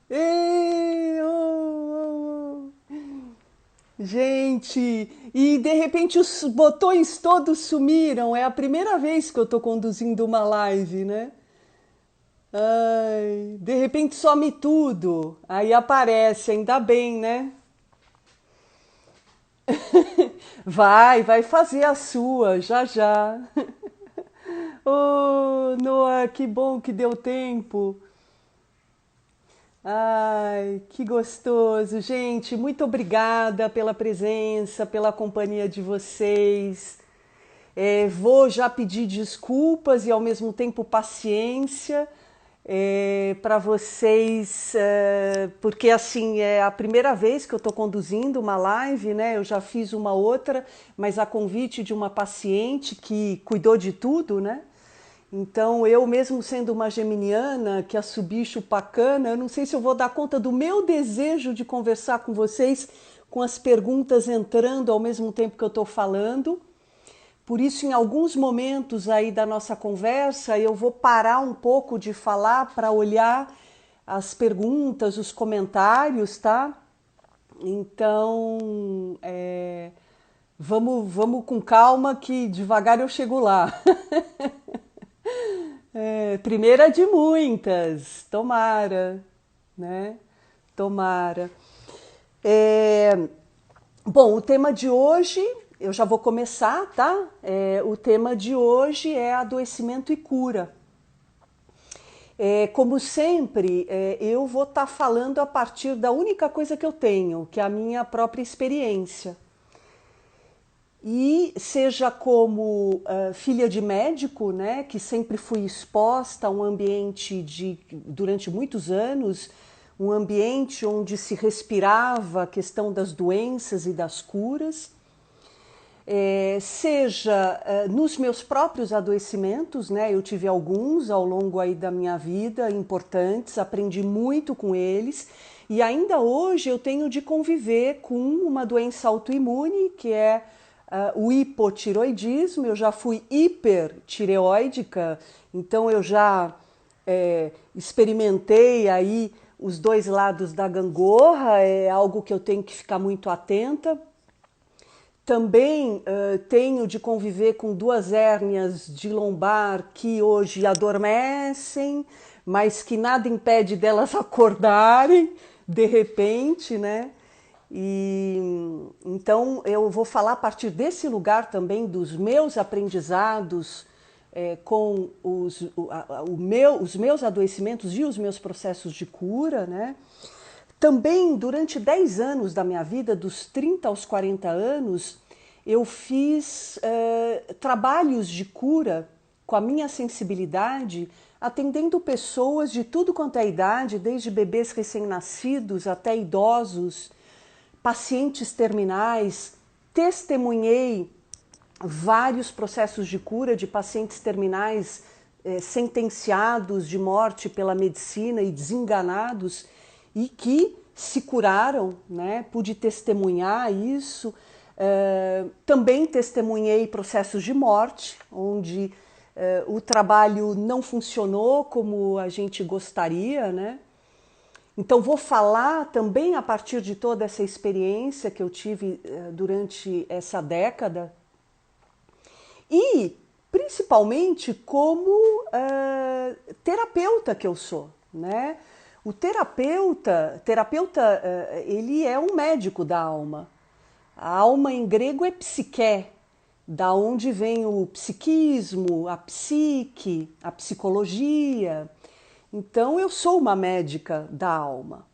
Ei, oh, oh, oh. Gente, e de repente os botões todos sumiram. É a primeira vez que eu tô conduzindo uma live, né? Ai, de repente some tudo. Aí aparece, ainda bem, né? Vai fazer a sua, já já. Oh, Noah, que bom que deu tempo. Ai, que gostoso, gente. Muito obrigada pela presença, pela companhia de vocês. Vou já pedir desculpas e ao mesmo tempo paciência para vocês, porque assim é a primeira vez que eu estou conduzindo uma live, né? Eu já fiz uma outra, mas a convite de uma paciente que cuidou de tudo, né? Então, eu mesmo sendo uma geminiana, que assubi chupacana, eu não sei se eu vou dar conta do meu desejo de conversar com vocês, com as perguntas entrando ao mesmo tempo que eu estou falando. Por isso, em alguns momentos aí da nossa conversa, eu vou parar um pouco de falar para olhar as perguntas, os comentários, tá? Então, vamos com calma que devagar eu chego lá. Primeira de muitas, tomara, né? Tomara. É, Bom, o tema de hoje, eu já vou começar, tá? O tema de hoje é adoecimento e cura. Como sempre, eu vou estar falando a partir da única coisa que eu tenho, que é a minha própria experiência. E seja como filha de médico, né, que sempre fui exposta a um ambiente durante muitos anos, um ambiente onde se respirava a questão das doenças e das curas, seja nos meus próprios adoecimentos, né, eu tive alguns ao longo aí da minha vida importantes, aprendi muito com eles, e ainda hoje eu tenho de conviver com uma doença autoimune, que é o hipotiroidismo. Eu já fui hipertireoidica, então eu já experimentei aí os dois lados da gangorra, é algo que eu tenho que ficar muito atenta. Também tenho de conviver com duas hérnias de lombar que hoje adormecem, mas que nada impede delas acordarem de repente, né? E então eu vou falar a partir desse lugar também dos meus aprendizados com os meus adoecimentos e os meus processos de cura, né? Também durante 10 anos da minha vida, dos 30 aos 40 anos, eu fiz trabalhos de cura com a minha sensibilidade, atendendo pessoas de tudo quanto é idade, desde bebês recém-nascidos até idosos, pacientes terminais. Testemunhei vários processos de cura de pacientes terminais sentenciados de morte pela medicina e desenganados e que se curaram, né? Pude testemunhar isso. Também testemunhei processos de morte, onde o trabalho não funcionou como a gente gostaria, né? Então vou falar também a partir de toda essa experiência que eu tive durante essa década e principalmente como terapeuta que eu sou, né? O terapeuta, ele é um médico da alma. A alma em grego é psique, da onde vem o psiquismo, a psique, a psicologia. Então eu sou uma médica da alma.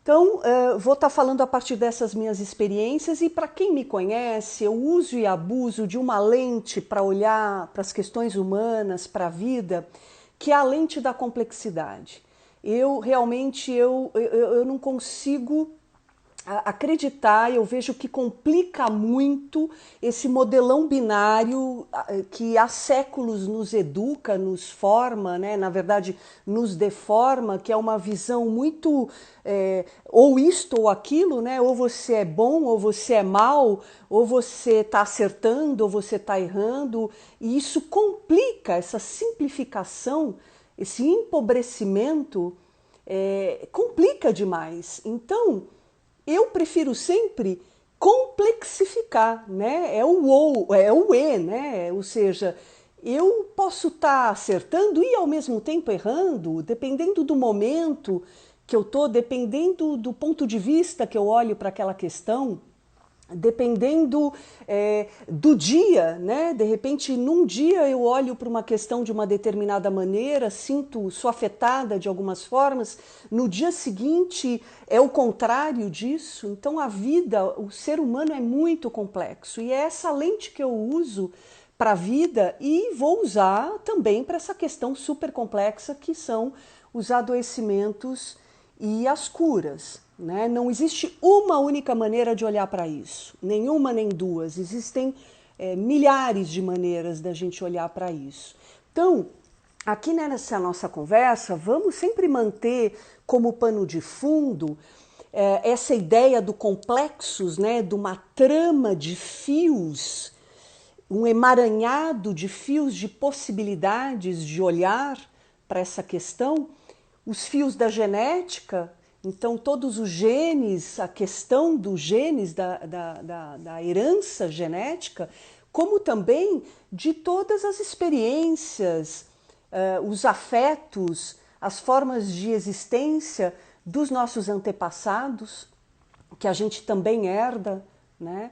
Então, vou estar falando a partir dessas minhas experiências e para quem me conhece, eu uso e abuso de uma lente para olhar para as questões humanas, para a vida, que é a lente da complexidade. Eu realmente eu não consigo acreditar, eu vejo que complica muito esse modelão binário que há séculos nos educa, nos forma, né? Na verdade, nos deforma, que é uma visão muito ou isto ou aquilo, né? Ou você é bom, ou você é mal, ou você está acertando, ou você está errando, e isso complica essa simplificação, esse empobrecimento, complica demais. Então, eu prefiro sempre complexificar, né? É o ou, é o e, né? Ou seja, eu posso estar acertando e ao mesmo tempo errando, dependendo do momento que eu estou, dependendo do ponto de vista que eu olho para aquela questão, dependendo do dia, né? De repente, num dia eu olho para uma questão de uma determinada maneira, sou afetada de algumas formas, no dia seguinte é o contrário disso. Então a vida, o ser humano é muito complexo e é essa lente que eu uso para a vida e vou usar também para essa questão super complexa que são os adoecimentos e as curas. Né? Não existe uma única maneira de olhar para isso, nenhuma nem duas, existem milhares de maneiras da gente olhar para isso. Então, aqui nessa nossa conversa, vamos sempre manter como pano de fundo essa ideia do complexos, né? De uma trama de fios, um emaranhado de fios de possibilidades de olhar para essa questão, os fios da genética. Então, todos os genes, a questão dos genes, da herança genética, como também de todas as experiências, os afetos, as formas de existência dos nossos antepassados, que a gente também herda, né?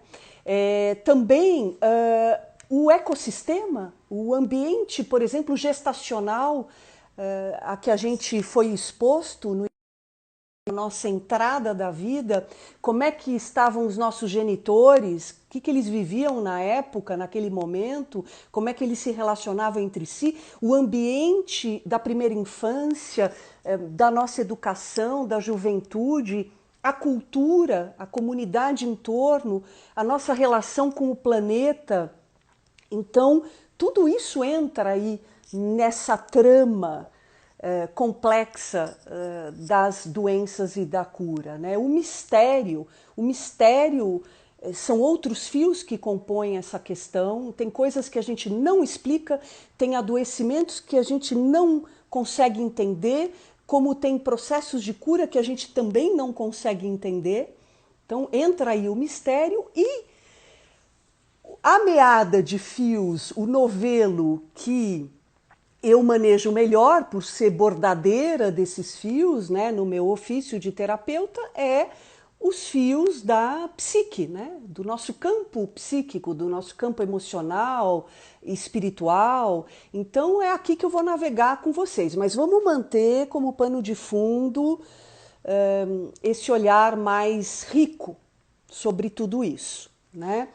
Também o ecossistema, o ambiente, por exemplo, gestacional, a que a gente foi exposto no nossa entrada da vida, como é que estavam os nossos genitores, o que eles viviam na época, naquele momento, como é que eles se relacionavam entre si, o ambiente da primeira infância, da nossa educação, da juventude, a cultura, a comunidade em torno, a nossa relação com o planeta. Então, tudo isso entra aí nessa trama complexa das doenças e da cura, né? O mistério são outros fios que compõem essa questão. Tem coisas que a gente não explica, tem adoecimentos que a gente não consegue entender, como tem processos de cura que a gente também não consegue entender. Então entra aí o mistério e a meada de fios, o novelo que eu manejo melhor por ser bordadeira desses fios, né, no meu ofício de terapeuta, é os fios da psique, né, do nosso campo psíquico, do nosso campo emocional, espiritual. Então é aqui que eu vou navegar com vocês, mas vamos manter como pano de fundo esse olhar mais rico sobre tudo isso, né?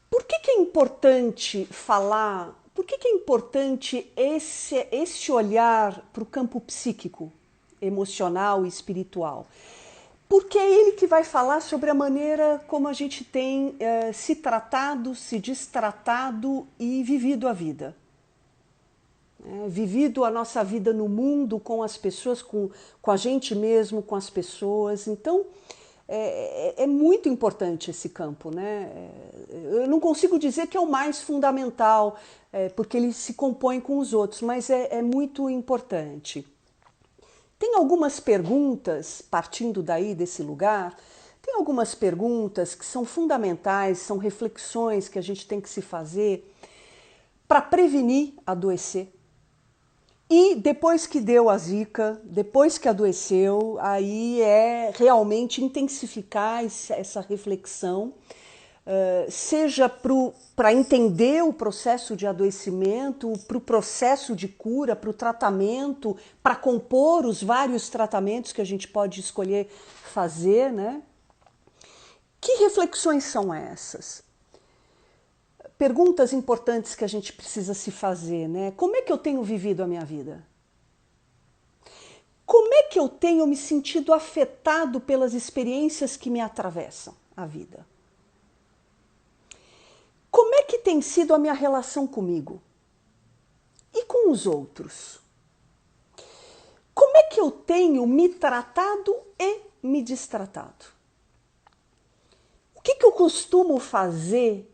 Por que é importante falar, por que é importante esse olhar para o campo psíquico, emocional e espiritual? Porque é ele que vai falar sobre a maneira como a gente tem se tratado, se destratado e vivido a vida. Vivido a nossa vida no mundo, com as pessoas, com a gente mesmo, com as pessoas. Então, é muito importante esse campo, né? Eu não consigo dizer que é o mais fundamental, porque ele se compõe com os outros, mas é muito importante. Tem algumas perguntas, partindo daí desse lugar, tem algumas perguntas que são fundamentais, são reflexões que a gente tem que se fazer para prevenir adoecer. E depois que deu a zika, depois que adoeceu, aí é realmente intensificar essa reflexão, seja para entender o processo de adoecimento, para o processo de cura, para o tratamento, para compor os vários tratamentos que a gente pode escolher fazer, né? Que reflexões são essas? Perguntas importantes que a gente precisa se fazer, né? Como é que eu tenho vivido a minha vida? Como é que eu tenho me sentido afetado pelas experiências que me atravessam a vida? Como é que tem sido a minha relação comigo? E com os outros? Como é que eu tenho me tratado e me destratado? O que eu costumo fazer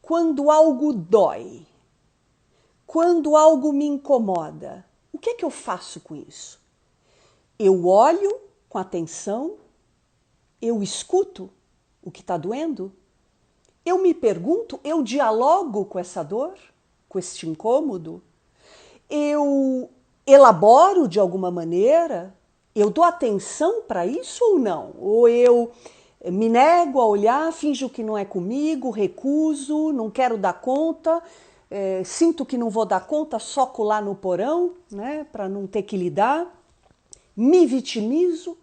quando algo dói? Quando algo me incomoda? O que eu faço com isso? Eu olho com atenção? Eu escuto o que está doendo? Eu me pergunto, eu dialogo com essa dor, com este incômodo? Eu elaboro de alguma maneira? Eu dou atenção para isso ou não? Ou eu me nego a olhar, finjo que não é comigo, recuso, não quero dar conta, sinto que não vou dar conta, soco lá no porão, né, para não ter que lidar, me vitimizo.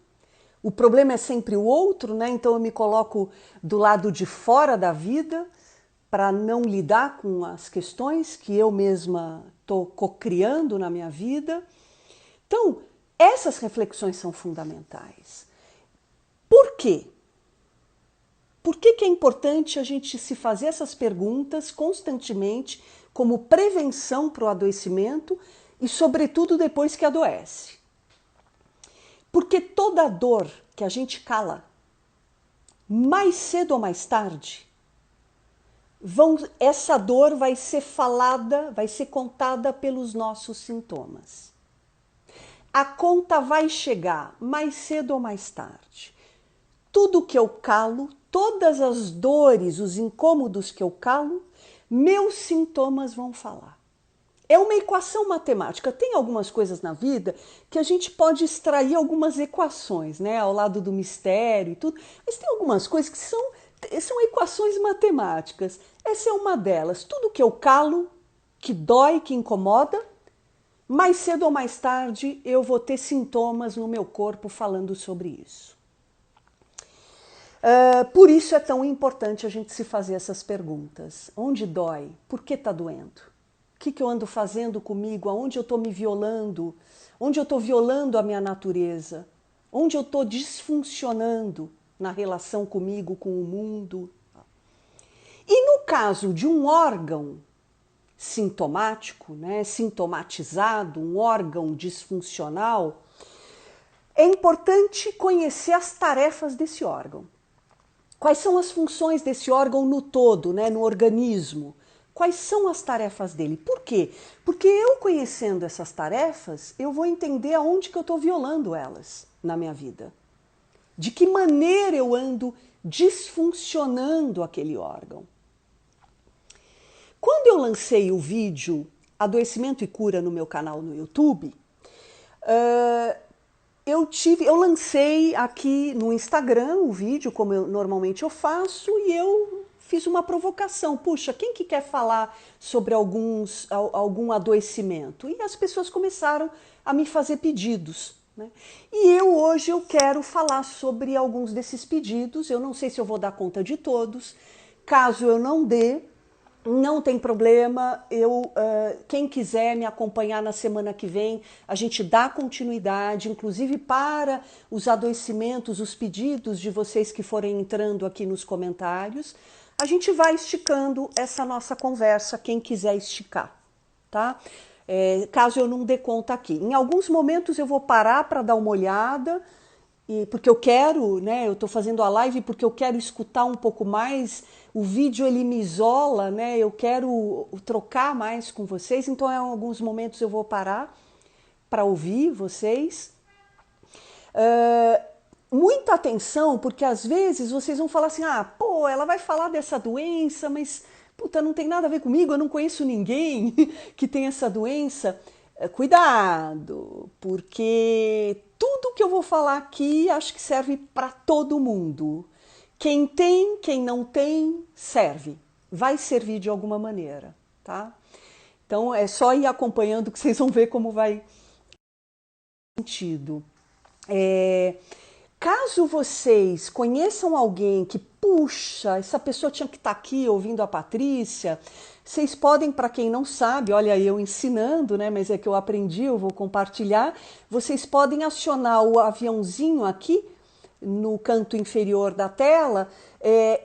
O problema é sempre o outro, né? Então eu me coloco do lado de fora da vida para não lidar com as questões que eu mesma estou cocriando na minha vida. Então, essas reflexões são fundamentais. Por quê? Por que é importante a gente se fazer essas perguntas constantemente como prevenção para o adoecimento e, sobretudo, depois que adoece? Porque toda dor que a gente cala, mais cedo ou mais tarde, essa dor vai ser falada, vai ser contada pelos nossos sintomas. A conta vai chegar mais cedo ou mais tarde. Tudo que eu calo, todas as dores, os incômodos que eu calo, meus sintomas vão falar. É uma equação matemática. Tem algumas coisas na vida que a gente pode extrair algumas equações, né, ao lado do mistério e tudo, mas tem algumas coisas que são equações matemáticas. Essa é uma delas. Tudo que eu calo, que dói, que incomoda, mais cedo ou mais tarde eu vou ter sintomas no meu corpo falando sobre isso. Por isso é tão importante a gente se fazer essas perguntas. Onde dói? Por que está doendo? O que eu ando fazendo comigo? Aonde eu estou me violando? Onde eu estou violando a minha natureza? Onde eu estou disfuncionando na relação comigo, com o mundo? E no caso de um órgão sintomático, né, sintomatizado, um órgão disfuncional, é importante conhecer as tarefas desse órgão. Quais são as funções desse órgão no todo, né, no organismo? Quais são as tarefas dele? Por quê? Porque eu conhecendo essas tarefas, eu vou entender aonde que eu estou violando elas na minha vida. De que maneira eu ando disfuncionando aquele órgão. Quando eu lancei o vídeo Adoecimento e Cura no meu canal no YouTube, eu lancei aqui no Instagram o vídeo, como normalmente eu faço, e eu fiz uma provocação. Puxa, quem que quer falar sobre algum adoecimento? E as pessoas começaram a me fazer pedidos, né? E hoje eu quero falar sobre alguns desses pedidos. Eu não sei se eu vou dar conta de todos. Caso eu não dê, não tem problema, quem quiser me acompanhar na semana que vem, a gente dá continuidade, inclusive para os adoecimentos, os pedidos de vocês que forem entrando aqui nos comentários, a gente vai esticando essa nossa conversa, quem quiser esticar, tá? Caso eu não dê conta aqui. Em alguns momentos eu vou parar para dar uma olhada, porque eu quero, né, eu estou fazendo a live porque eu quero escutar um pouco mais, o vídeo ele me isola, né, eu quero trocar mais com vocês, então em alguns momentos eu vou parar para ouvir vocês. Muita atenção, porque às vezes vocês vão falar assim, pô, ela vai falar dessa doença, mas puta, não tem nada a ver comigo, eu não conheço ninguém que tem essa doença. Cuidado, porque tudo que eu vou falar aqui acho que serve para todo mundo. Quem tem, quem não tem, serve. Vai servir de alguma maneira, tá? Então é só ir acompanhando que vocês vão ver como vai sentido. Caso vocês conheçam alguém que, puxa, essa pessoa tinha que estar aqui ouvindo a Patrícia, vocês podem, para quem não sabe, olha eu ensinando, né? Mas é que eu aprendi, eu vou compartilhar. Vocês podem acionar o aviãozinho aqui no canto inferior da tela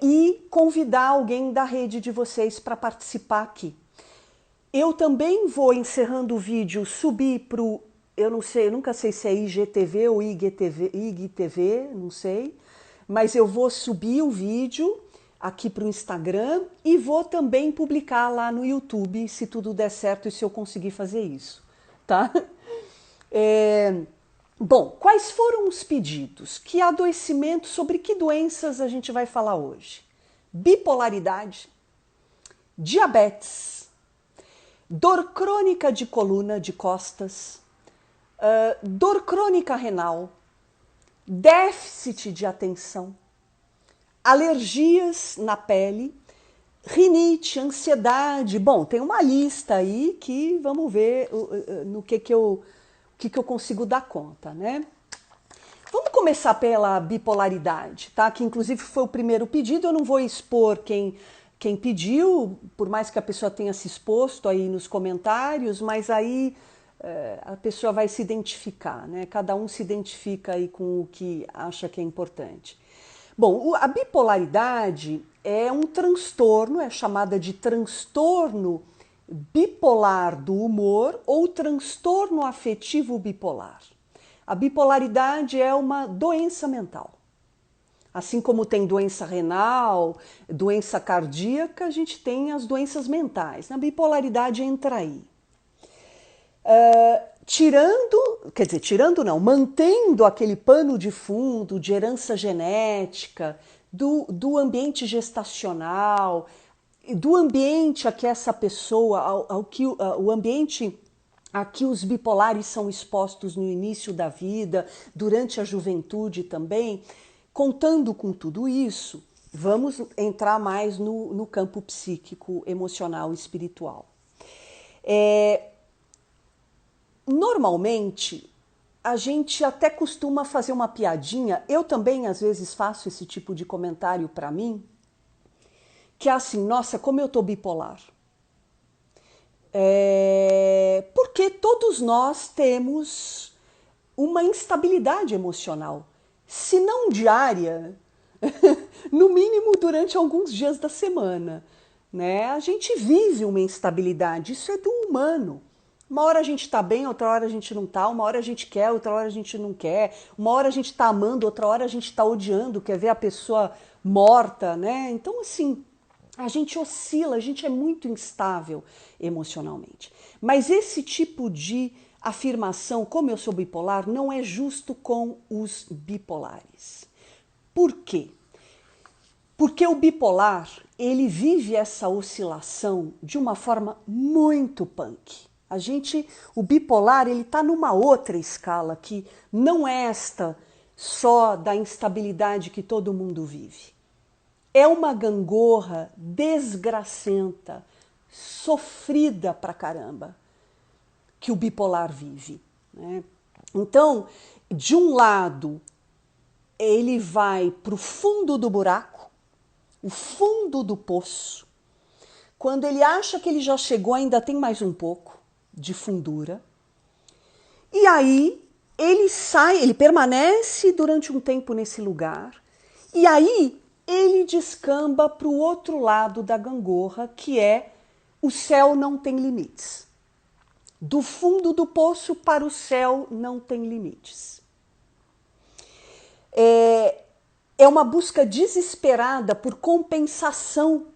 e convidar alguém da rede de vocês para participar aqui. Eu também vou, encerrando o vídeo, subir para o, eu não sei, eu nunca sei se é IGTV ou IGTV, não sei, mas eu vou subir o vídeo aqui para o Instagram e vou também publicar lá no YouTube, se tudo der certo e se eu conseguir fazer isso, tá? Bom, quais foram os pedidos? Que adoecimento, sobre que doenças a gente vai falar hoje? Bipolaridade, diabetes, dor crônica de coluna, de costas, dor crônica renal, déficit de atenção, alergias na pele, rinite, ansiedade. Bom, tem uma lista aí que vamos ver no que eu consigo dar conta, né? Vamos começar pela bipolaridade, tá? Que inclusive foi o primeiro pedido. Eu não vou expor quem pediu, por mais que a pessoa tenha se exposto aí nos comentários, mas aí a pessoa vai se identificar, né? Cada um se identifica aí com o que acha que é importante. Bom, a bipolaridade é um transtorno, é chamada de transtorno bipolar do humor ou transtorno afetivo bipolar. A bipolaridade é uma doença mental. Assim como tem doença renal, doença cardíaca, a gente tem as doenças mentais. A bipolaridade entra aí. Mantendo aquele pano de fundo de herança genética, do ambiente gestacional, do ambiente a que essa pessoa, o ambiente a que os bipolares são expostos no início da vida, durante a juventude também. Contando com tudo isso, vamos entrar mais no campo psíquico, emocional e espiritual. Normalmente, a gente até costuma fazer uma piadinha, eu também às vezes faço esse tipo de comentário para mim, que é assim, nossa, como eu tô bipolar. Porque todos nós temos uma instabilidade emocional, se não diária, no mínimo durante alguns dias da semana, né? A gente vive uma instabilidade, isso é do humano. Uma hora a gente tá bem, outra hora a gente não tá, uma hora a gente quer, outra hora a gente não quer, uma hora a gente tá amando, outra hora a gente tá odiando, quer ver a pessoa morta, né? Então, assim, a gente oscila, a gente é muito instável emocionalmente. Mas esse tipo de afirmação, como eu sou bipolar, não é justo com os bipolares. Por quê? Porque o bipolar, ele vive essa oscilação de uma forma muito punk. O bipolar, ele está numa outra escala que não é esta só da instabilidade que todo mundo vive. É uma gangorra desgracenta, sofrida pra caramba, que o bipolar vive, né? Então, de um lado, ele vai pro fundo do buraco, o fundo do poço. Quando ele acha que ele já chegou, ainda tem mais um pouco de fundura. E aí ele sai, ele permanece durante um tempo nesse lugar. E aí ele descamba para o outro lado da gangorra, que é o céu não tem limites. Do fundo do poço para o céu não tem limites. É uma busca desesperada por compensação,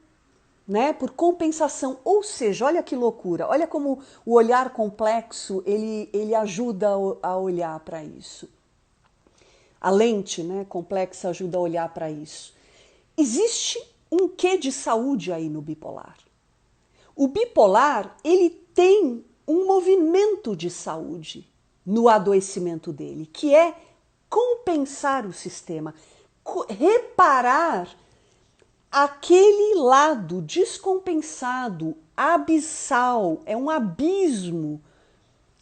né? Por compensação. Ou seja, olha que loucura, olha como o olhar complexo ele ajuda a olhar para isso. A lente, né, complexa ajuda a olhar para isso. Existe um quê de saúde aí no bipolar. O bipolar, ele tem um movimento de saúde no adoecimento dele, que é compensar o sistema, reparar aquele lado descompensado, abissal, é um abismo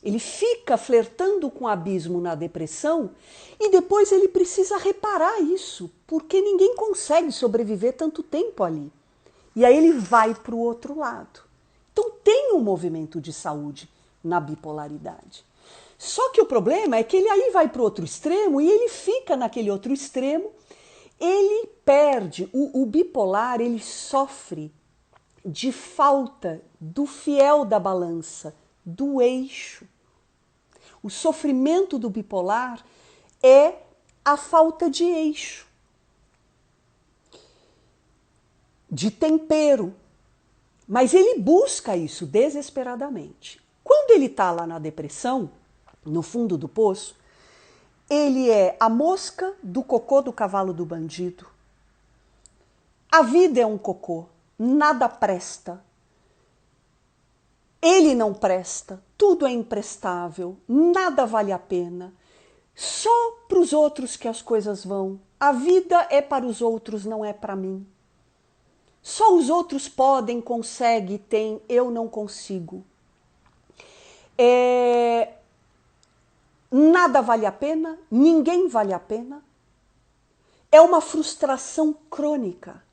Ele fica flertando com o abismo na depressão e depois ele precisa reparar isso, porque ninguém consegue sobreviver tanto tempo ali. E aí ele vai para o outro lado. Então tem um movimento de saúde na bipolaridade. Só que o problema é que ele aí vai para o outro extremo e ele fica naquele outro extremo, ele perde, o bipolar ele sofre de falta do fiel da balança, do eixo. O sofrimento do bipolar é a falta de eixo, de tempero. Mas ele busca isso desesperadamente. Quando ele está lá na depressão, no fundo do poço, ele é a mosca do cocô do cavalo do bandido. A vida é um cocô, nada presta. Ele não presta, tudo é imprestável, nada vale a pena. Só para os outros que as coisas vão. A vida é para os outros, não é para mim. Só os outros podem, conseguem, têm, eu não consigo. Nada vale a pena, ninguém vale a pena. É uma frustração crônica,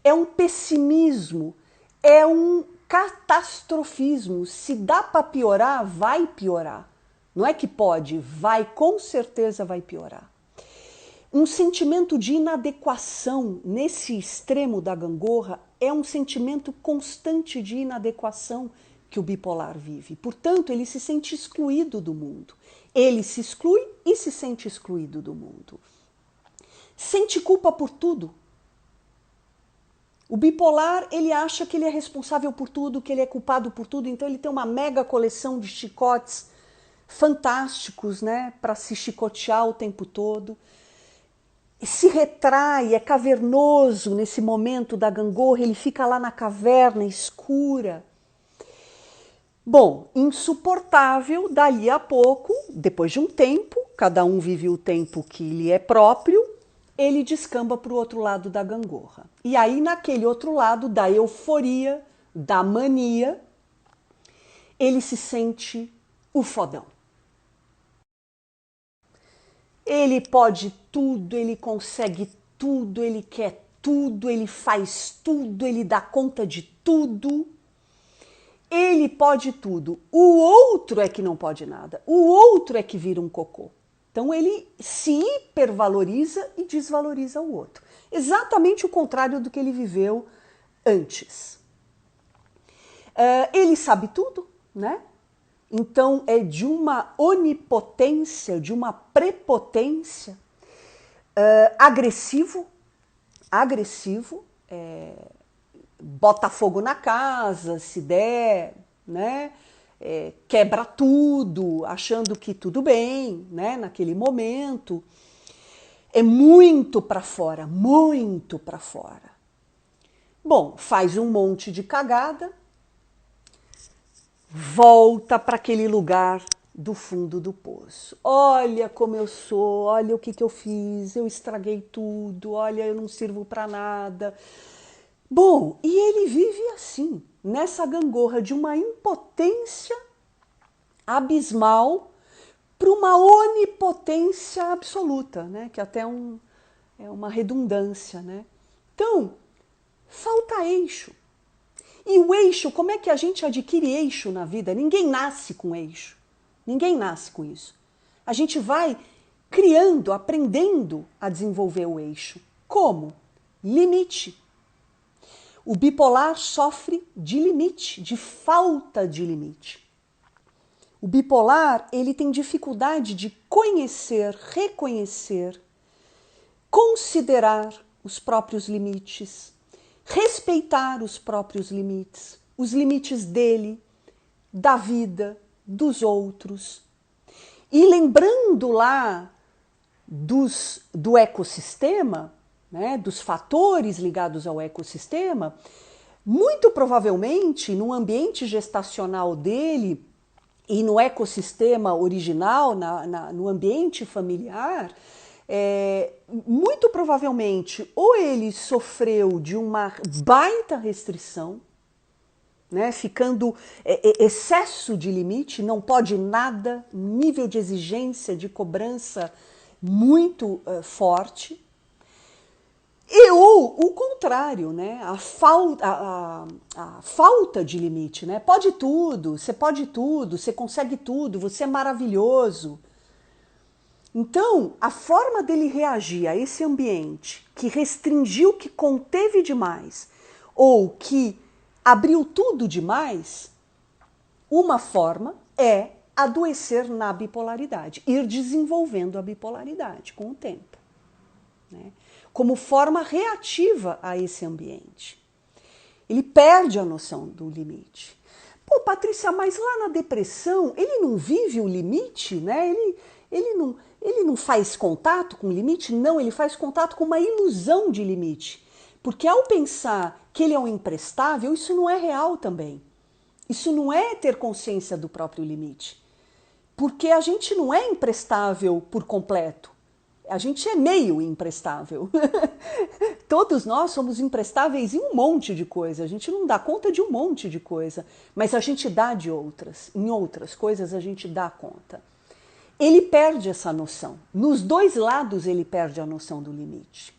é um pessimismo, é um catastrofismo. Se dá para piorar, vai piorar. Não é que pode, vai, com certeza vai piorar. Um sentimento de inadequação nesse extremo da gangorra é um sentimento constante de inadequação que o bipolar vive. Portanto, ele se sente excluído do mundo. Ele se exclui e se sente excluído do mundo. Sente culpa por tudo. O bipolar, ele acha que ele é responsável por tudo, que ele é culpado por tudo, então ele tem uma mega coleção de chicotes fantásticos, né, para se chicotear o tempo todo. E se retrai, é cavernoso nesse momento da gangorra, ele fica lá na caverna escura. Bom, insuportável, dali a pouco, depois de um tempo, cada um vive o tempo que lhe é próprio, ele descamba para o outro lado da gangorra. E aí, naquele outro lado da euforia, da mania, ele se sente o fodão. Ele pode tudo, ele consegue tudo, ele quer tudo, ele faz tudo, ele dá conta de tudo. Ele pode tudo. O outro é que não pode nada. O outro é que vira um cocô. Então ele se hipervaloriza e desvaloriza o outro. Exatamente o contrário do que ele viveu antes. Ele sabe tudo, né? Então é de uma onipotência, de uma prepotência, agressivo, bota fogo na casa, se der, né? Quebra tudo, achando que tudo bem, né? Naquele momento. É muito para fora, muito para fora. Bom, faz um monte de cagada, volta para aquele lugar do fundo do poço. Olha como eu sou, olha o que eu fiz, eu estraguei tudo, olha, eu não sirvo para nada. Bom, e ele vive assim, nessa gangorra de uma impotência abismal para uma onipotência absoluta, né? Que até é uma redundância, né? Então, falta eixo. E o eixo, como é que a gente adquire eixo na vida? Ninguém nasce com eixo. Ninguém nasce com isso. A gente vai criando, aprendendo a desenvolver o eixo. Como? Limite. O bipolar sofre de limite, de falta de limite. O bipolar, ele tem dificuldade de conhecer, reconhecer, considerar os próprios limites, respeitar os próprios limites, os limites dele, da vida, dos outros. E lembrando lá do ecossistema, né, dos fatores ligados ao ecossistema, muito provavelmente no ambiente gestacional dele e no ecossistema original, no ambiente familiar, muito provavelmente ou ele sofreu de uma baita restrição, né? Ficando excesso de limite, não pode nada, nível de exigência, de cobrança muito forte. E ou o contrário, né? A falta de limite, né? Pode tudo, você consegue tudo, você é maravilhoso. Então, a forma dele reagir a esse ambiente que restringiu, que conteve demais, ou que abriu tudo demais, uma forma é adoecer na bipolaridade, ir desenvolvendo a bipolaridade com o tempo, né? Como forma reativa a esse ambiente. Ele perde a noção do limite. Pô, Patrícia, mas lá na depressão, ele não vive o limite, né? Ele não faz contato com o limite? Não, ele faz contato com uma ilusão de limite. Porque ao pensar que ele é um imprestável, isso não é real também. Isso não é ter consciência do próprio limite. Porque a gente não é imprestável por completo. A gente é meio imprestável. Todos nós somos imprestáveis em um monte de coisa. A gente não dá conta de um monte de coisa, mas a gente dá de outras. Em outras coisas a gente dá conta. Ele perde essa noção. Nos dois lados ele perde a noção do limite.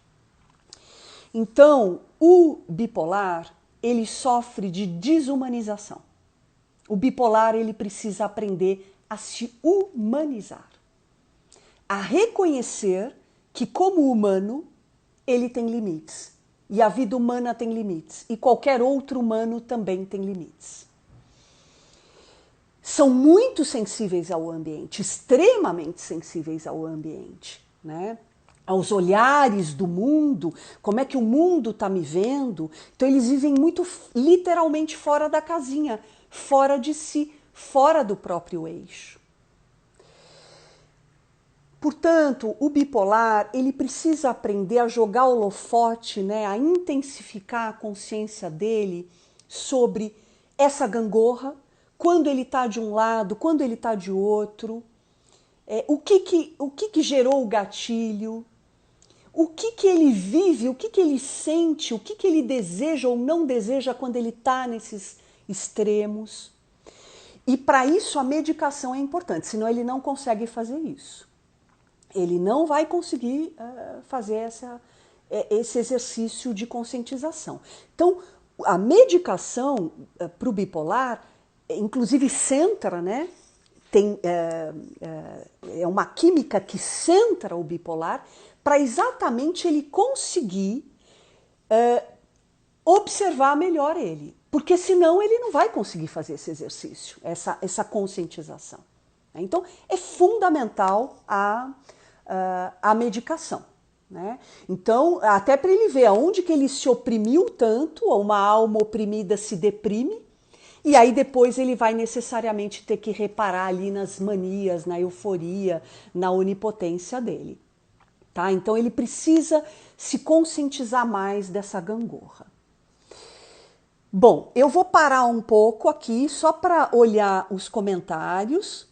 Então, o bipolar, ele sofre de desumanização. O bipolar, ele precisa aprender a se humanizar. A reconhecer que, como humano, ele tem limites. E a vida humana tem limites. E qualquer outro humano também tem limites. São muito sensíveis ao ambiente, extremamente sensíveis ao ambiente, né? Aos olhares do mundo, como é que o mundo está me vendo. Então eles vivem muito literalmente fora da casinha, fora de si, fora do próprio eixo. Portanto, o bipolar, ele precisa aprender a jogar o holofote, né, a intensificar a consciência dele sobre essa gangorra, quando ele está de um lado, quando ele está de outro, o que gerou o gatilho, o que ele vive, o que ele sente, o que ele deseja ou não deseja quando ele está nesses extremos. E para isso a medicação é importante, senão ele não consegue fazer isso. Ele não vai conseguir fazer esse exercício de conscientização. Então, a medicação para o bipolar, inclusive centra, né? É uma química que centra o bipolar para exatamente ele conseguir observar melhor ele. Porque senão ele não vai conseguir fazer esse exercício, essa conscientização. Então, é fundamental a medicação, né? Então, até para ele ver aonde que ele se oprimiu tanto, ou uma alma oprimida se deprime, e aí depois ele vai necessariamente ter que reparar ali nas manias, na euforia, na onipotência dele, tá? Então ele precisa se conscientizar mais dessa gangorra. Bom, eu vou parar um pouco aqui só para olhar os comentários,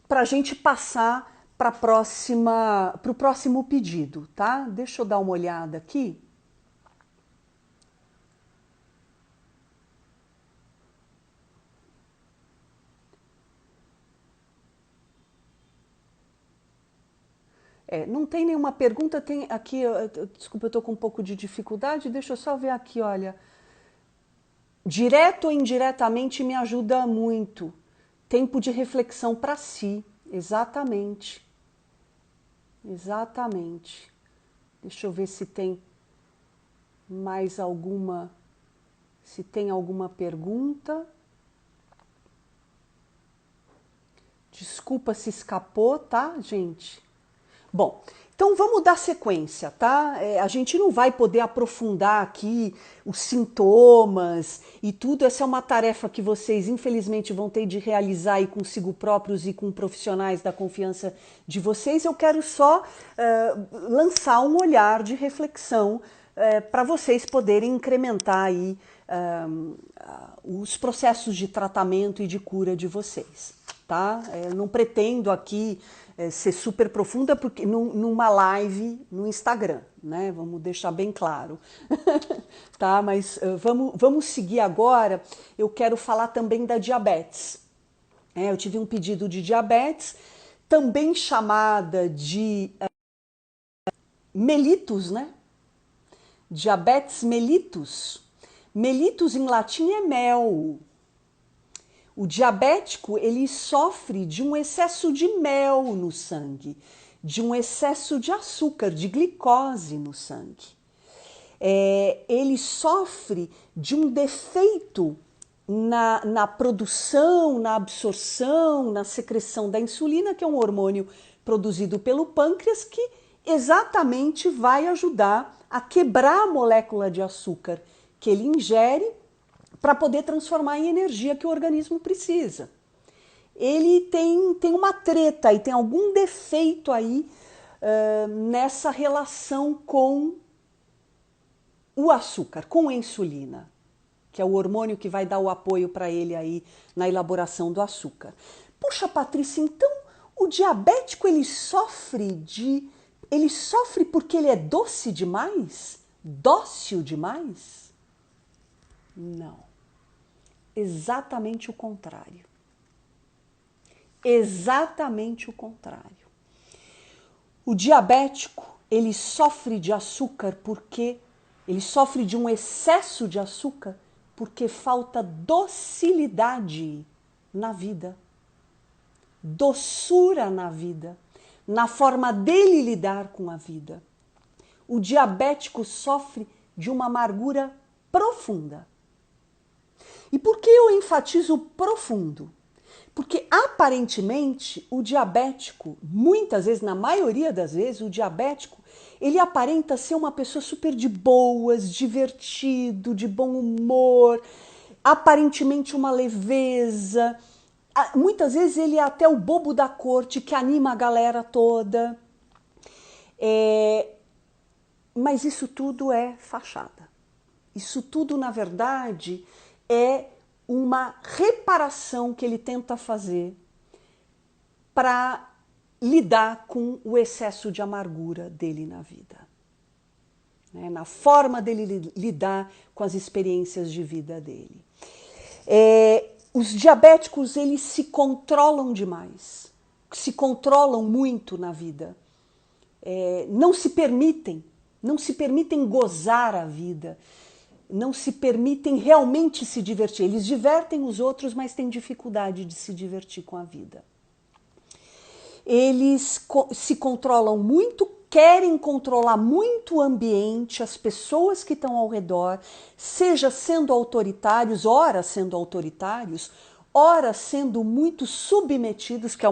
para a gente passar para o próximo pedido, tá? Deixa eu dar uma olhada aqui. Não tem nenhuma pergunta, tem aqui, desculpa, eu estou com um pouco de dificuldade, deixa eu só ver aqui, olha. Direto ou indiretamente me ajuda muito. Tempo de reflexão para si, exatamente. Exatamente. Deixa eu ver se tem mais alguma, se tem alguma pergunta. Desculpa se escapou, tá, gente? Bom, então vamos dar sequência, tá? A gente não vai poder aprofundar aqui os sintomas e tudo. Essa é uma tarefa que vocês, infelizmente, vão ter de realizar aí consigo próprios e com profissionais da confiança de vocês. Eu quero só lançar um olhar de reflexão para vocês poderem incrementar aí os processos de tratamento e de cura de vocês. tá? Não pretendo aqui ser super profunda porque numa live no Instagram, né? Vamos deixar bem claro, tá? Mas vamos seguir agora. Eu quero falar também da diabetes. Eu tive um pedido de diabetes, também chamada de mellitus, né? Diabetes mellitus. Mellitus em latim é mel. O diabético, ele sofre de um excesso de mel no sangue, de um excesso de açúcar, de glicose no sangue. Ele sofre de um defeito na produção, na absorção, na secreção da insulina, que é um hormônio produzido pelo pâncreas, que exatamente vai ajudar a quebrar a molécula de açúcar que ele ingere para poder transformar em energia que o organismo precisa. Ele tem uma treta e tem algum defeito aí nessa relação com o açúcar, com a insulina, que é o hormônio que vai dar o apoio para ele aí na elaboração do açúcar. Puxa, Patrícia, então o diabético ele sofre porque ele é doce demais? Dócil demais? Não. Exatamente o contrário. Exatamente o contrário. O diabético, ele sofre de açúcar porque ele sofre de um excesso de açúcar porque falta docilidade na vida. Doçura na vida, na forma dele lidar com a vida. O diabético sofre de uma amargura profunda. E por que eu enfatizo profundo? Porque aparentemente o diabético, muitas vezes, na maioria das vezes, o diabético, ele aparenta ser uma pessoa super de boas, divertido, de bom humor, aparentemente uma leveza. Muitas vezes ele é até o bobo da corte que anima a galera toda. Mas isso tudo é fachada. Isso tudo, na verdade, é uma reparação que ele tenta fazer para lidar com o excesso de amargura dele na vida, né? Na forma dele lidar com as experiências de vida dele. Os diabéticos, eles se controlam demais, se controlam muito na vida, não se permitem gozar a vida, não se permitem realmente se divertir. Eles divertem os outros, mas têm dificuldade de se divertir com a vida. Eles se controlam muito, querem controlar muito o ambiente, as pessoas que estão ao redor, seja sendo autoritários, ora sendo muito submetidos, que é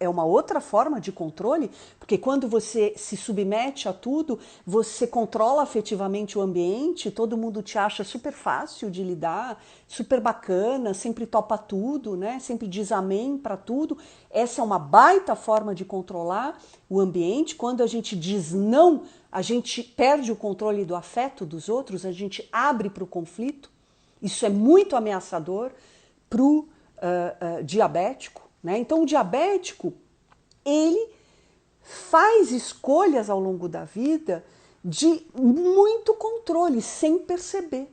uma outra forma de controle, porque quando você se submete a tudo, você controla afetivamente o ambiente, todo mundo te acha super fácil de lidar, super bacana, sempre topa tudo, né? Sempre diz amém para tudo. Essa é uma baita forma de controlar o ambiente. Quando a gente diz não, a gente perde o controle do afeto dos outros, a gente abre para o conflito. Isso é muito ameaçador para o diabético. Né? Então o diabético, ele faz escolhas ao longo da vida de muito controle, sem perceber.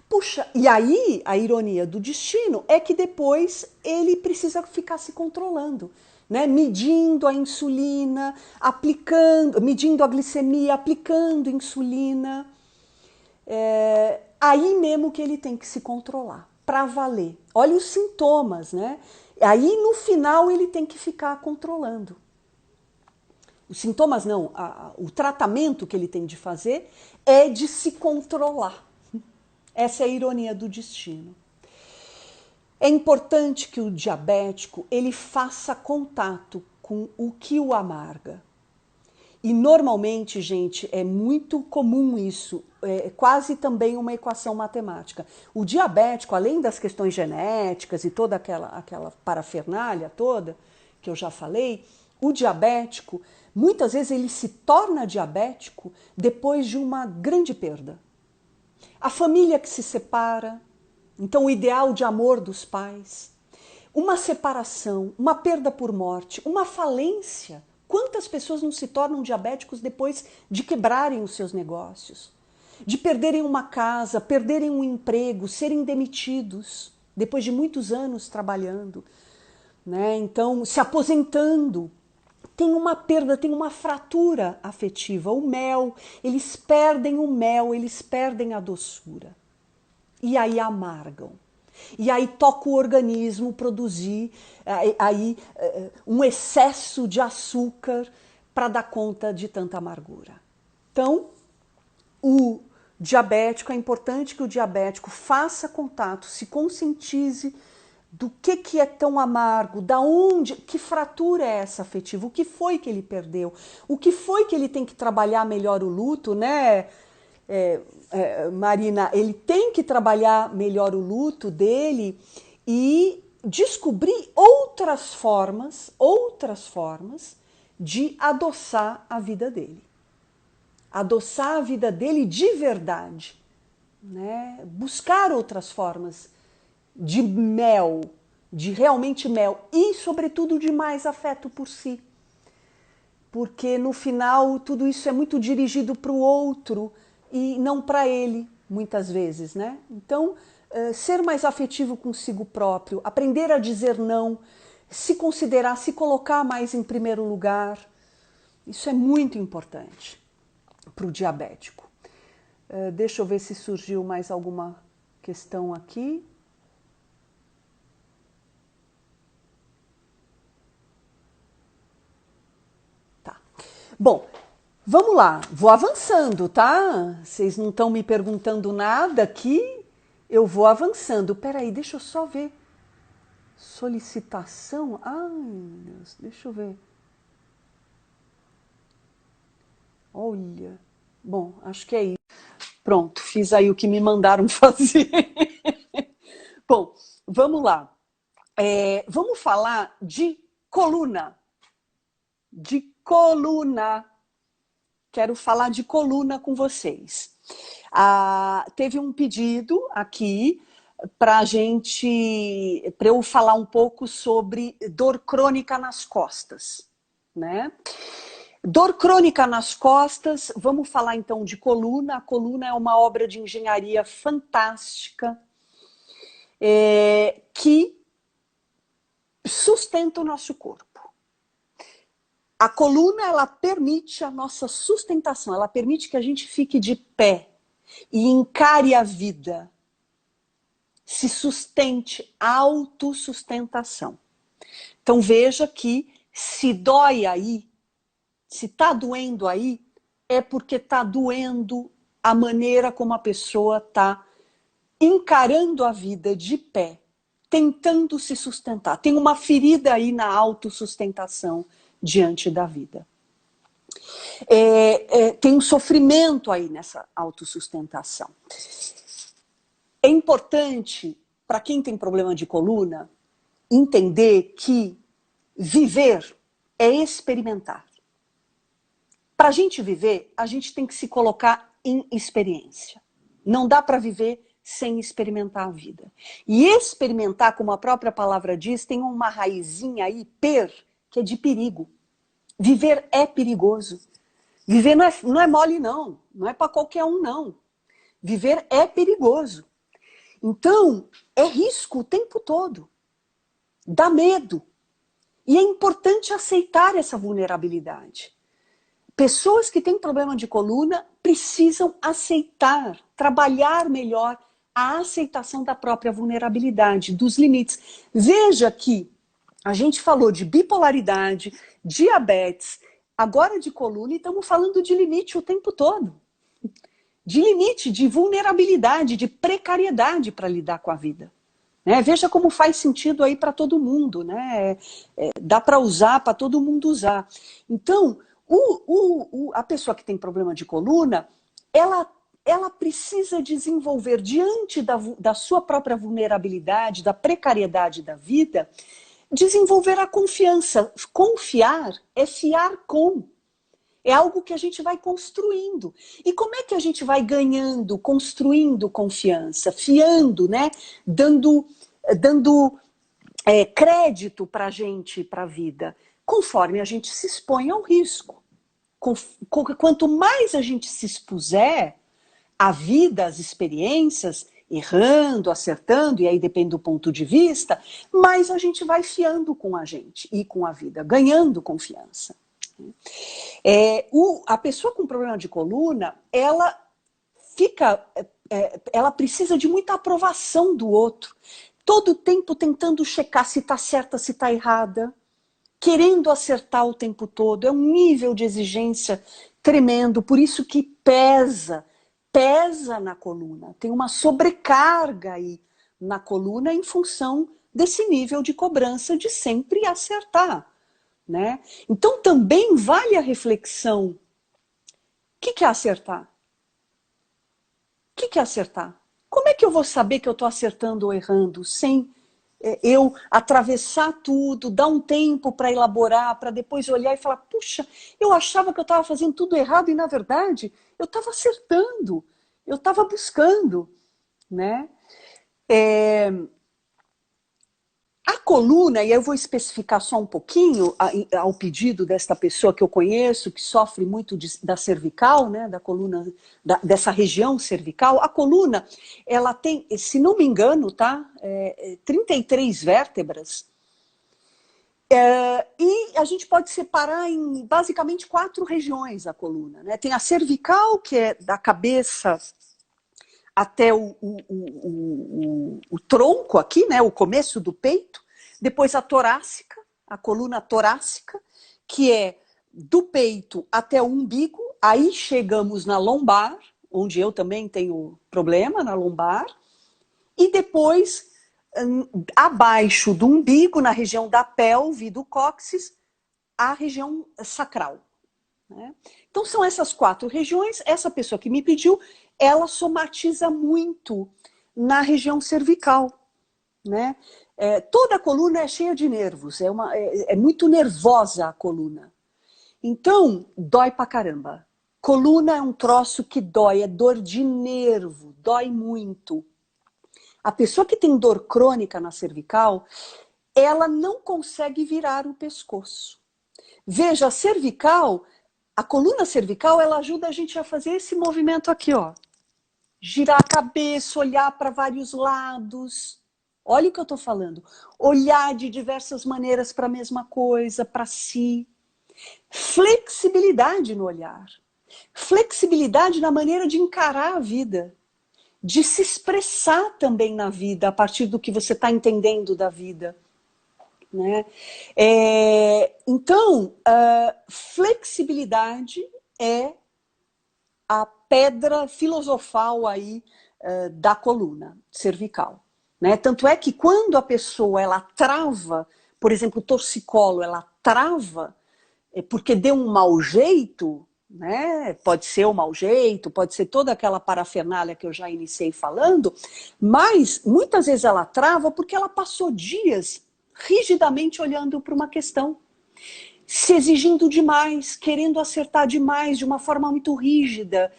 Puxa, e aí a ironia do destino é que depois ele precisa ficar se controlando, né? Medindo a insulina, medindo a glicemia, aplicando insulina. Aí mesmo que ele tem que se controlar, para valer. Olha os sintomas, né? Aí, no final, ele tem que ficar controlando. Os sintomas não, o tratamento que ele tem de fazer é de se controlar. Essa é a ironia do destino. É importante que o diabético ele faça contato com o que o amarga. E normalmente, gente, é muito comum isso, é quase também uma equação matemática. O diabético, além das questões genéticas e toda aquela parafernália toda que eu já falei, o diabético, muitas vezes ele se torna diabético depois de uma grande perda. A família que se separa, então o ideal de amor dos pais, uma separação, uma perda por morte, uma falência. Quantas pessoas não se tornam diabéticos depois de quebrarem os seus negócios? De perderem uma casa, perderem um emprego, serem demitidos depois de muitos anos trabalhando, né? Então, se aposentando. Tem uma perda, tem uma fratura afetiva. O mel, eles perdem o mel, eles perdem a doçura. E aí amargam. E aí toca o organismo produzir um excesso de açúcar para dar conta de tanta amargura. Então, o diabético, é importante que o diabético faça contato, se conscientize do que é tão amargo, da onde, que fratura é essa afetiva, o que foi que ele perdeu, o que foi que ele tem que trabalhar melhor o luto, né, Marina? Ele tem que trabalhar melhor o luto dele e descobrir outras formas de adoçar a vida dele. Adoçar a vida dele de verdade, né? Buscar outras formas de mel, de realmente mel e, sobretudo, de mais afeto por si. Porque no final tudo isso é muito dirigido para o outro e não para ele, muitas vezes, né? Então, ser mais afetivo consigo próprio, aprender a dizer não, se considerar, se colocar mais em primeiro lugar, isso é muito importante para o diabético. Deixa eu ver se surgiu mais alguma questão aqui. Tá. Bom, vamos lá. Vou avançando, tá? Vocês não estão me perguntando nada aqui. Eu vou avançando. Peraí, deixa eu só ver. Solicitação? Ai, Deus, deixa eu ver. Olha. Bom, acho que é isso. Pronto, fiz aí o que me mandaram fazer. Bom, vamos lá. Vamos falar de coluna. De coluna. Quero falar de coluna com vocês. Teve um pedido aqui para eu falar um pouco sobre dor crônica nas costas, né? Dor crônica nas costas, vamos falar então de coluna. A coluna é uma obra de engenharia fantástica que sustenta o nosso corpo. A coluna, ela permite a nossa sustentação, ela permite que a gente fique de pé e encare a vida, se sustente, autossustentação. Então veja que se dói aí, se está doendo aí, é porque está doendo a maneira como a pessoa está encarando a vida de pé, tentando se sustentar. Tem uma ferida aí na autossustentação diante da vida. Tem um sofrimento aí nessa autossustentação. É importante, para quem tem problema de coluna, entender que viver é experimentar. Para a gente viver, a gente tem que se colocar em experiência. Não dá para viver sem experimentar a vida. E experimentar, como a própria palavra diz, tem uma raizinha aí, que é de perigo. Viver é perigoso. Viver não é mole, não. Não é para qualquer um, não. Viver é perigoso. Então, é risco o tempo todo. Dá medo. E é importante aceitar essa vulnerabilidade. Pessoas que têm problema de coluna precisam aceitar, trabalhar melhor a aceitação da própria vulnerabilidade, dos limites. Veja que a gente falou de bipolaridade, diabetes, agora de coluna, e estamos falando de limite o tempo todo. De limite, de vulnerabilidade, de precariedade para lidar com a vida. Né? Veja como faz sentido aí para todo mundo. Né? Dá para usar, para todo mundo usar. Então, a pessoa que tem problema de coluna, ela precisa desenvolver, diante da sua própria vulnerabilidade, da precariedade da vida, desenvolver a confiança. Confiar é fiar com. É algo que a gente vai construindo. E como é que a gente vai ganhando, construindo confiança? Fiando, né? Dando crédito para a gente, para a vida, conforme a gente se expõe ao risco. Quanto mais a gente se expuser à vida, às experiências, errando, acertando, e aí depende do ponto de vista, mais a gente vai fiando com a gente e com a vida, ganhando confiança. A pessoa com problema de coluna, ela fica, ela precisa de muita aprovação do outro, todo o tempo tentando checar se está certa, se está errada, querendo acertar o tempo todo. É um nível de exigência tremendo, por isso que pesa na coluna. Tem uma sobrecarga aí na coluna em função desse nível de cobrança de sempre acertar, né? Então também vale a reflexão. O que é acertar? O que é acertar? Como é que eu vou saber que eu estou acertando ou errando sem eu atravessar tudo, dar um tempo para elaborar, para depois olhar e falar, puxa, eu achava que eu estava fazendo tudo errado e na verdade eu estava acertando, eu estava buscando, né? A coluna, e eu vou especificar só um pouquinho ao pedido desta pessoa que eu conheço, que sofre muito da cervical, né, da coluna, dessa região cervical. A coluna, ela tem, se não me engano, tá, 33 vértebras, e a gente pode separar em basicamente 4 regiões a coluna, né? Tem a cervical, que é da cabeça até o tronco aqui, né, o começo do peito, depois a torácica, a coluna torácica, que é do peito até o umbigo, aí chegamos na lombar, onde eu também tenho problema na lombar, e depois abaixo do umbigo, na região da pelve e do cóccix, a região sacral. Né? Então são essas 4 regiões. Essa pessoa que me pediu, ela somatiza muito na região cervical, né? Toda a coluna é cheia de nervos, é muito nervosa a coluna. Então, dói pra caramba. Coluna é um troço que dói, é dor de nervo, dói muito. A pessoa que tem dor crônica na cervical, ela não consegue virar o pescoço. Veja, a coluna cervical, ela ajuda a gente a fazer esse movimento aqui, ó. Girar a cabeça, olhar para vários lados. Olha o que eu estou falando. Olhar de diversas maneiras para a mesma coisa, para si. Flexibilidade no olhar. Flexibilidade na maneira de encarar a vida. De se expressar também na vida, a partir do que você está entendendo da vida. Né? Então, flexibilidade é a pedra filosofal aí da coluna cervical. Né? Tanto é que quando a pessoa ela trava, por exemplo, o torcicolo, ela trava porque deu um mau jeito, né? Pode ser um mau jeito, pode ser toda aquela parafernália que eu já iniciei falando, mas muitas vezes ela trava porque ela passou dias rigidamente olhando para uma questão, se exigindo demais, querendo acertar demais, de uma forma muito rígida,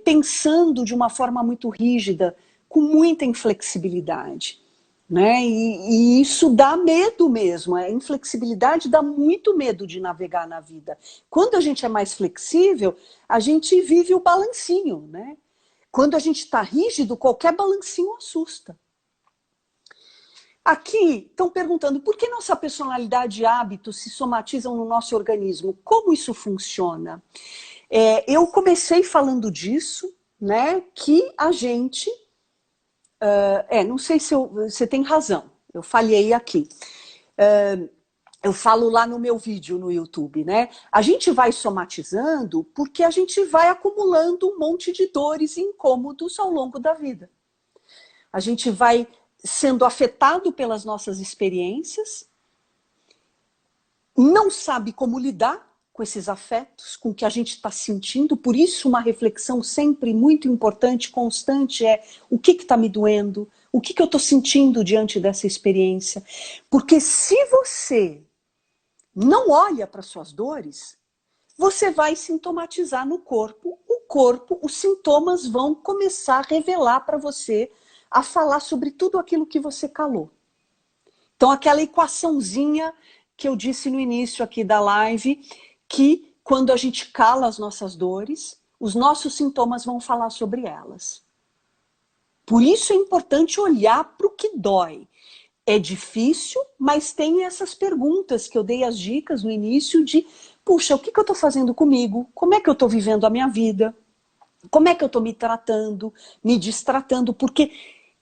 pensando de uma forma muito rígida, com muita inflexibilidade. Né? E isso dá medo mesmo, a inflexibilidade dá muito medo de navegar na vida. Quando a gente é mais flexível, a gente vive o balancinho. Né? Quando a gente está rígido, qualquer balancinho assusta. Aqui estão perguntando por que nossa personalidade e hábitos se somatizam no nosso organismo? Como isso funciona? Eu comecei falando disso, né? Que a gente... não sei se você tem razão, eu falhei aqui. Eu falo lá no meu vídeo no YouTube, né? A gente vai somatizando porque a gente vai acumulando um monte de dores e incômodos ao longo da vida. A gente vai sendo afetado pelas nossas experiências, não sabe como lidar com esses afetos, com o que a gente está sentindo, por isso uma reflexão sempre muito importante, constante, é o que está me doendo, o que eu estou sentindo diante dessa experiência. Porque se você não olha para suas dores, você vai sintomatizar no corpo, os sintomas vão começar a revelar para você, a falar sobre tudo aquilo que você calou. Então, aquela equaçãozinha que eu disse no início aqui da live, que quando a gente cala as nossas dores, os nossos sintomas vão falar sobre elas. Por isso é importante olhar para o que dói. É difícil, mas tem essas perguntas que eu dei as dicas no início de, puxa, o que eu estou fazendo comigo? Como é que eu estou vivendo a minha vida? Como é que eu estou me tratando, me destratando? Porque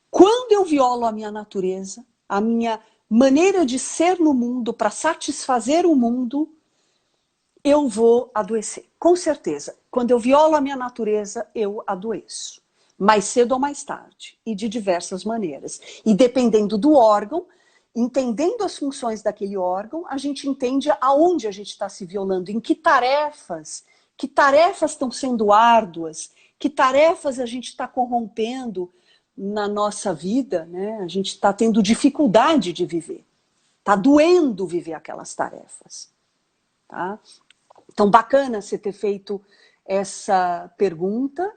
quando eu violo a minha natureza, a minha maneira de ser no mundo para satisfazer o mundo, eu vou adoecer. Com certeza. Quando eu violo a minha natureza, eu adoeço. Mais cedo ou mais tarde. E de diversas maneiras. E dependendo do órgão, entendendo as funções daquele órgão, a gente entende aonde a gente está se violando, em que tarefas estão sendo árduas, que tarefas a gente está corrompendo na nossa vida, né? A gente está tendo dificuldade de viver. Está doendo viver aquelas tarefas. Tá? Então, bacana você ter feito essa pergunta.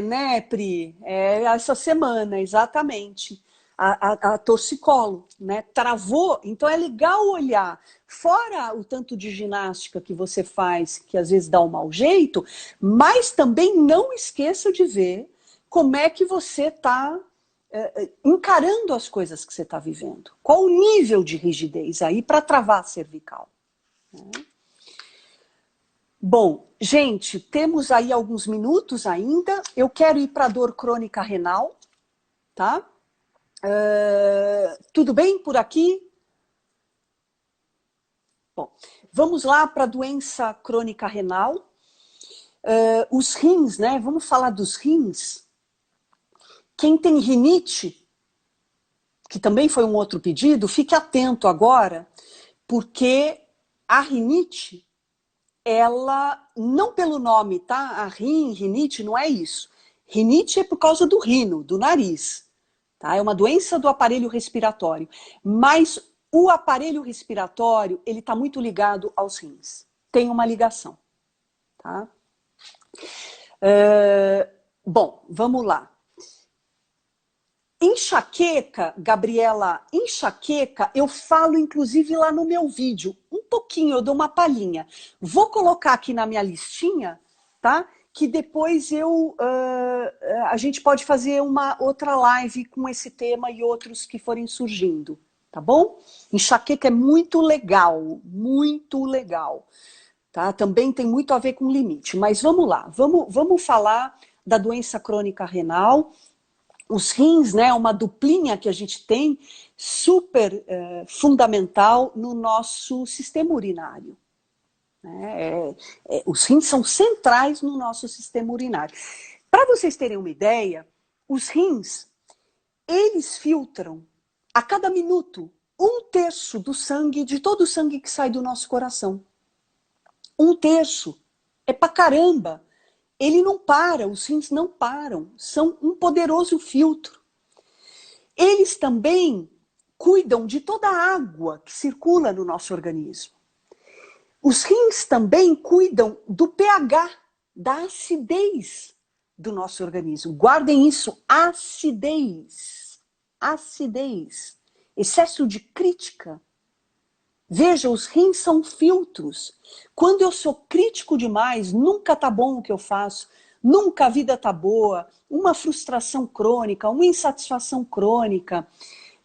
Né, Pri? Essa semana, exatamente. A torcicolo, né? Travou. Então, é legal olhar. Fora o tanto de ginástica que você faz, que às vezes dá um mau jeito, mas também não esqueça de ver como é que você está encarando as coisas que você está vivendo. Qual o nível de rigidez aí para travar a cervical? Né? Bom, gente, temos aí alguns minutos ainda. Eu quero ir para a dor crônica renal, tá? Tudo bem por aqui? Bom, vamos lá para a doença crônica renal. Os rins, né? Vamos falar dos rins. Quem tem rinite, que também foi um outro pedido, fique atento agora, porque a rinite, ela, não pelo nome, tá? A rinite, não é isso. Rinite é por causa do rino, do nariz. Tá? É uma doença do aparelho respiratório. Mas o aparelho respiratório, ele está muito ligado aos rins. Tem uma ligação. Tá? Bom, vamos lá. Enxaqueca, Gabriela, enxaqueca, eu falo inclusive lá no meu vídeo, um pouquinho, eu dou uma palhinha. Vou colocar aqui na minha listinha, tá? Que depois a gente pode fazer uma outra live com esse tema e outros que forem surgindo, tá bom? Enxaqueca é muito legal, tá? Também tem muito a ver com limite, mas vamos lá, vamos falar da doença crônica renal. Os rins, né, uma duplinha que a gente tem super fundamental no nosso sistema urinário. Né? Os rins são centrais no nosso sistema urinário. Para vocês terem uma ideia, os rins, eles filtram a cada minuto 1/3 do sangue, de todo o sangue que sai do nosso coração. 1/3. É pra caramba. Ele não para, os rins não param, são um poderoso filtro. Eles também cuidam de toda a água que circula no nosso organismo. Os rins também cuidam do pH, da acidez do nosso organismo. Guardem isso, acidez. Acidez. Excesso de crítica. Veja, os rins são filtros. Quando eu sou crítico demais, nunca tá bom o que eu faço, nunca a vida tá boa, uma frustração crônica, uma insatisfação crônica,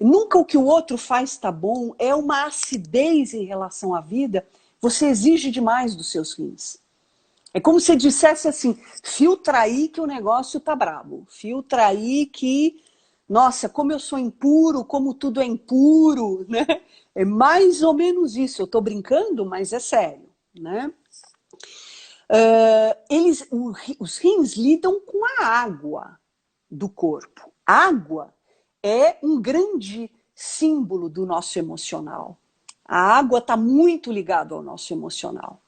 nunca o que o outro faz tá bom, é uma acidez em relação à vida, você exige demais dos seus rins. É como se dissesse assim, filtra aí que o negócio tá brabo, filtra aí que, nossa, como eu sou impuro, como tudo é impuro, né? É mais ou menos isso. Eu estou brincando, mas é sério, né? Os rins lidam com a água do corpo. A água é um grande símbolo do nosso emocional. A água está muito ligada ao nosso emocional.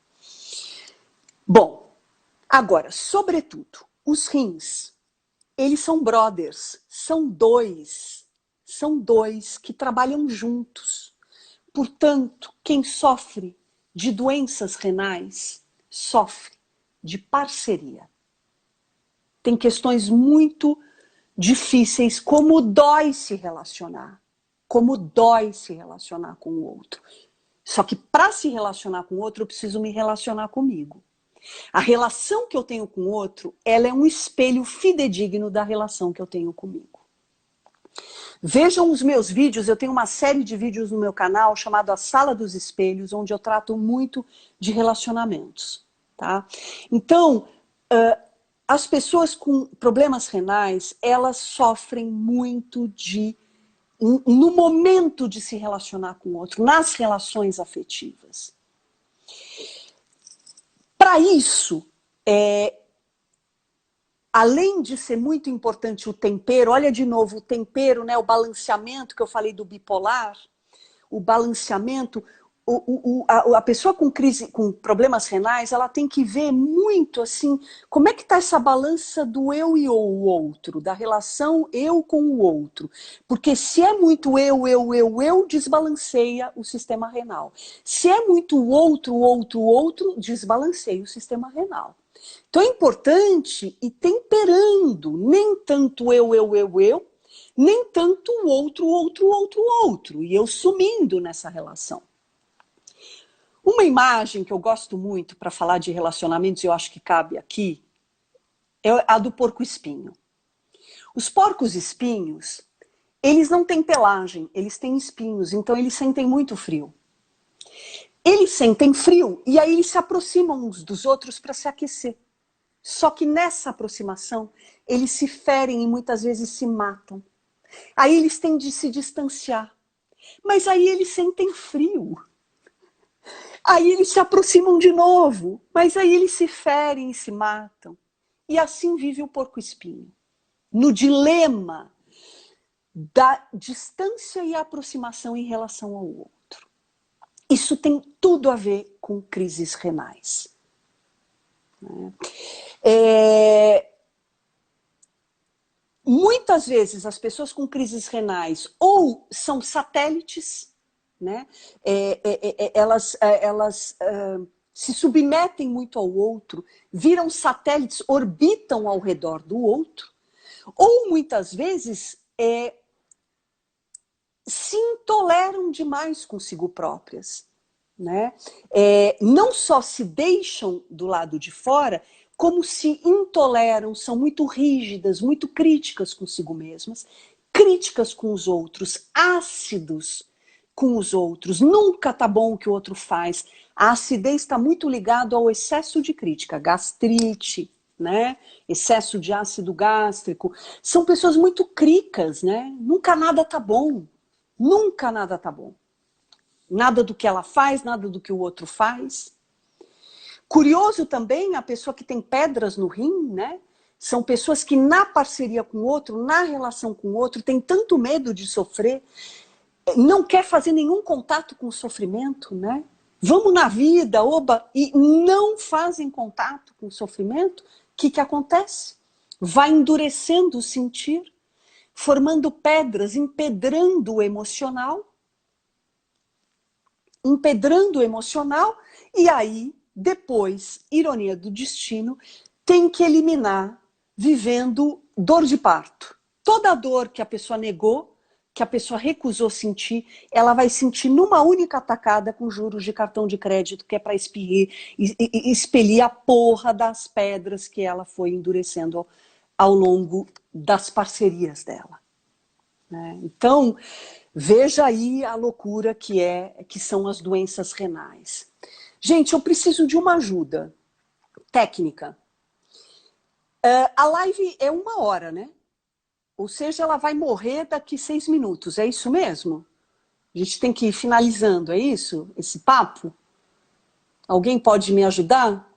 Bom, agora, sobretudo, os rins, eles são brothers, são dois que trabalham juntos. Portanto, quem sofre de doenças renais sofre de parceria. Tem questões muito difíceis, como dói se relacionar. como dói se relacionar com o outro. Só que para se relacionar com o outro, eu preciso me relacionar comigo. A relação que eu tenho com o outro, ela é um espelho fidedigno da relação que eu tenho comigo. Vejam os meus vídeos, eu tenho uma série de vídeos no meu canal chamado A Sala dos Espelhos, onde eu trato muito de relacionamentos. Tá? Então, as pessoas com problemas renais, elas sofrem muito no momento de se relacionar com o outro, nas relações afetivas. Para isso, além de ser muito importante o tempero, olha de novo o tempero, né, o balanceamento que eu falei do bipolar, o balanceamento, a pessoa com crise, com problemas renais, ela tem que ver muito assim, como é que está essa balança do eu e o outro, da relação eu com o outro. Porque se é muito eu, desbalanceia o sistema renal. Se é muito outro, desbalanceia o sistema renal. Então é importante ir temperando, nem tanto eu, nem tanto o outro, e eu sumindo nessa relação. Uma imagem que eu gosto muito para falar de relacionamentos, eu acho que cabe aqui, é a do porco-espinho. Os porcos-espinhos, eles não têm pelagem, eles têm espinhos, então eles sentem muito frio. Eles sentem frio e aí eles se aproximam uns dos outros para se aquecer. Só que nessa aproximação, eles se ferem e muitas vezes se matam. Aí eles têm de se distanciar. Mas aí eles sentem frio. Aí eles se aproximam de novo. Mas aí eles se ferem e se matam. E assim vive o porco-espinho. No dilema da distância e aproximação em relação ao outro. Isso tem tudo a ver com crises renais. Muitas vezes as pessoas com crises renais ou são satélites, né? Elas se submetem muito ao outro, viram satélites, orbitam ao redor do outro, ou muitas vezes se intoleram demais consigo próprias. Né? Não só se deixam do lado de fora, como se intoleram, são muito rígidas, muito críticas consigo mesmas, críticas com os outros, ácidos com os outros. Nunca tá bom o que o outro faz. A acidez está muito ligado ao excesso de crítica, gastrite, né? Excesso de ácido gástrico. São pessoas muito críticas, né? Nunca nada tá bom. Nunca nada tá bom. Nada do que ela faz, nada do que o outro faz. Curioso também a pessoa que tem pedras no rim, né? São pessoas que na parceria com o outro, na relação com o outro, tem tanto medo de sofrer, não quer fazer nenhum contato com o sofrimento, né? Vamos na vida, oba, e não fazem contato com o sofrimento. O que acontece? Vai endurecendo o sentir, formando pedras, empedrando o emocional, e aí, depois, ironia do destino, tem que eliminar vivendo dor de parto. Toda a dor que a pessoa negou, que a pessoa recusou sentir, ela vai sentir numa única tacada com juros de cartão de crédito, que é para expelir a porra das pedras que ela foi endurecendo ao longo das parcerias dela. Né? Então, veja aí a loucura que são as doenças renais. Gente, eu preciso de uma ajuda técnica. A live é 1 hora, né? Ou seja, ela vai morrer daqui 6 minutos, é isso mesmo? A gente tem que ir finalizando, é isso? Esse papo? Alguém pode me ajudar?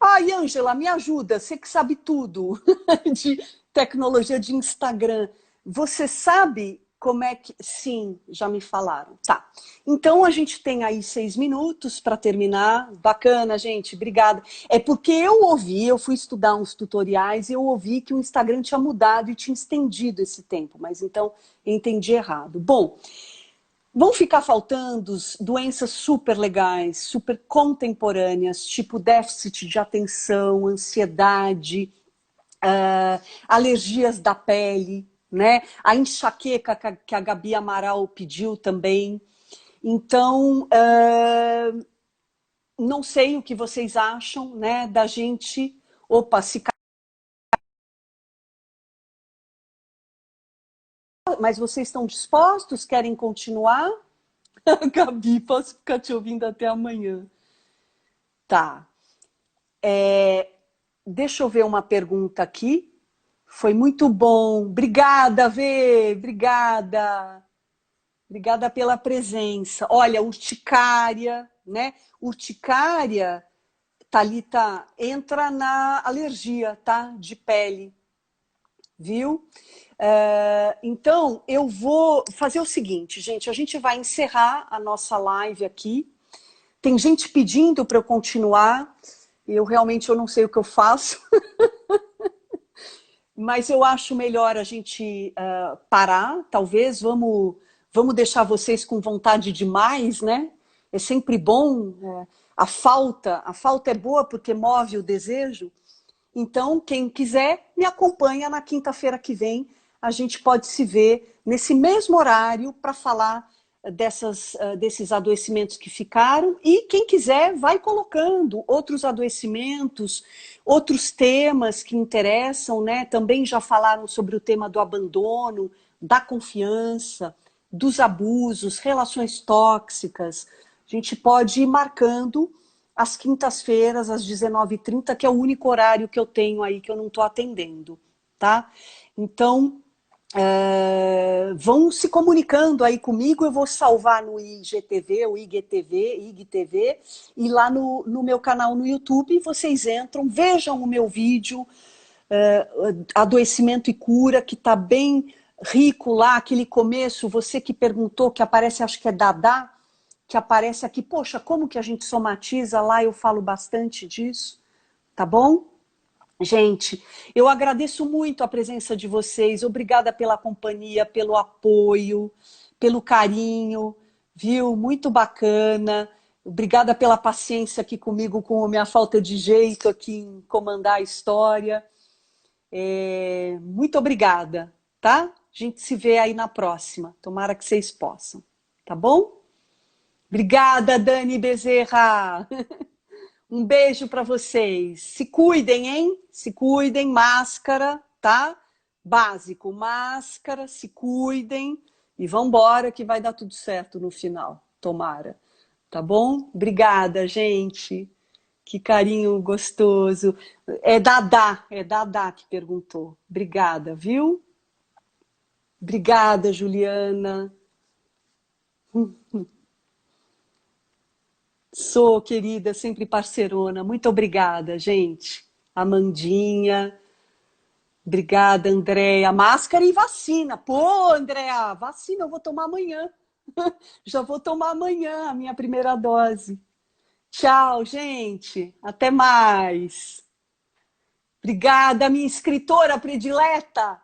Ai, Ângela, me ajuda, você que sabe tudo de tecnologia de Instagram. Você sabe como é que... Sim, já me falaram. Tá. Então, a gente tem aí 6 minutos para terminar. Bacana, gente. Obrigada. É porque eu fui estudar uns tutoriais e eu ouvi que o Instagram tinha mudado e tinha estendido esse tempo. Mas então, eu entendi errado. Bom, vão ficar faltando doenças super legais, super contemporâneas, tipo déficit de atenção, ansiedade, alergias da pele, né? A enxaqueca que a Gabi Amaral pediu também. Então, não sei o que vocês acham, né, da gente, opa, se mas vocês estão dispostos? Querem continuar? Gabi, posso ficar te ouvindo até amanhã. Tá. Deixa eu ver uma pergunta aqui. Foi muito bom. Obrigada, Vê. Obrigada. Obrigada pela presença. Olha, urticária, né? Urticária, Thalita, entra na alergia, tá? De pele, viu? Então, eu vou fazer o seguinte, gente. A gente vai encerrar a nossa live aqui. Tem gente pedindo para eu continuar. Eu não sei o que eu faço. Mas eu acho melhor a gente parar, talvez. Vamos deixar vocês com vontade demais, né? É sempre bom. A falta é boa porque move o desejo. Então, quem quiser, me acompanha na quinta-feira que vem. A gente pode se ver nesse mesmo horário para falar desses adoecimentos que ficaram. E quem quiser, vai colocando outros adoecimentos, outros temas que interessam, né? Também já falaram sobre o tema do abandono, da confiança, dos abusos, relações tóxicas. A gente pode ir marcando às quintas-feiras, às 19h30, que é o único horário que eu tenho aí que eu não estou atendendo, tá? Então, vão se comunicando aí comigo, eu vou salvar no IGTV, o IGTV, e lá no meu canal no YouTube, vocês entram, vejam o meu vídeo, Adoecimento e Cura, que está bem rico lá, aquele começo, você que perguntou, que aparece, acho que é Dadá, que aparece aqui, poxa, como que a gente somatiza? Lá eu falo bastante disso, tá bom? Gente, eu agradeço muito a presença de vocês, obrigada pela companhia, pelo apoio, pelo carinho, viu? Muito bacana. Obrigada pela paciência aqui comigo, com a minha falta de jeito aqui em comandar a história. Muito obrigada, tá? A gente se vê aí na próxima. Tomara que vocês possam, tá bom? Obrigada, Dani Bezerra. Um beijo para vocês. Se cuidem, hein? Se cuidem, máscara, tá? Básico, máscara, se cuidem e vão embora que vai dar tudo certo no final. Tomara. Tá bom? Obrigada, gente. Que carinho gostoso. É Dadá que perguntou. Obrigada, viu? Obrigada, Juliana. Sou, querida, sempre parceirona. Muito obrigada, gente. Amandinha, obrigada, Andréia. Máscara e vacina. Pô, Andréia, vacina eu vou tomar amanhã. Já vou tomar amanhã a minha primeira dose. Tchau, gente. Até mais. Obrigada, minha escritora predileta.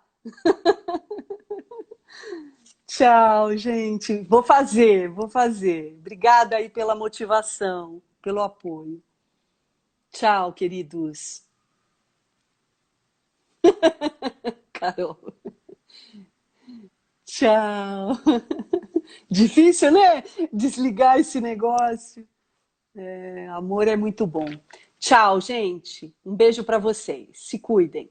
Tchau, gente. Vou fazer, vou fazer. Obrigada aí pela motivação, pelo apoio. Tchau, queridos. Carol. Tchau. Difícil, né? Desligar esse negócio. Amor é muito bom. Tchau, gente. Um beijo para vocês. Se cuidem.